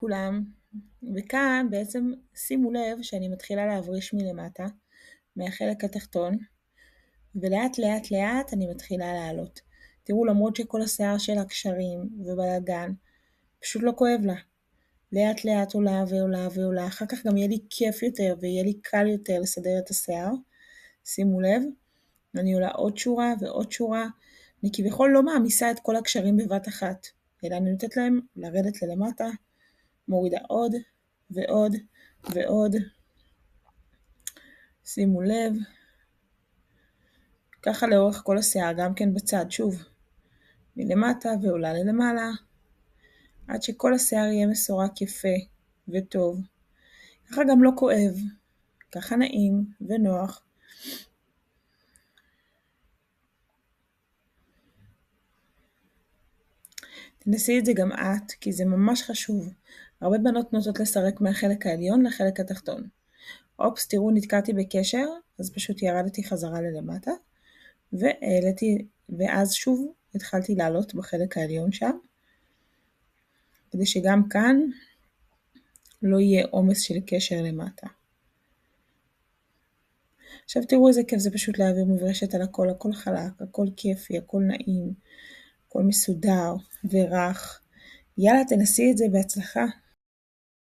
לכולם, וכאן בעצם שימו לב שאני מתחילה להבריש מלמטה, מהחלק התחתון, ולאט לאט לאט אני מתחילה לעלות. תראו, למרות שכל השיער שלה קשרים ובלגן, פשוט לא כואב לה. לאט לאט עולה ועולה ועולה, אחר כך גם יהיה לי כיף יותר ויהיה לי קל יותר לסדר את השיער. שימו לב, אני עולה עוד שורה ועוד שורה, אני כביכול לא מעמיסה את כל הקשרים בבת אחת, אלא אני נותנת להם לרדת ללמטה, מורידה עוד ועוד ועוד. שימו לב, ככה לאורך כל השיער, גם כן בצד, שוב, מלמטה ועולה ללמעלה, עד שכל השיער יהיה מסורק יפה וטוב. ככה גם לא כואב, ככה נעים ונוח. תנסי את זה גם את, כי זה ממש חשוב. הרבה בנות נוטות לסרק מהחלק העליון לחלק התחתון. אופס, תראו, נתקעתי בקשר, אז פשוט ירדתי חזרה ללמטה, ואז שוב התחלתי לעלות בחלק העליון שם, כדי שגם כאן לא יהיה עומס של קשר למטה. עכשיו תראו איזה כיף זה פשוט להעביר מברשת על הכל, הכל חלק, הכל כיפי, הכל נעים, הכל מסודר ורך. יאללה, תנסי את זה בהצלחה.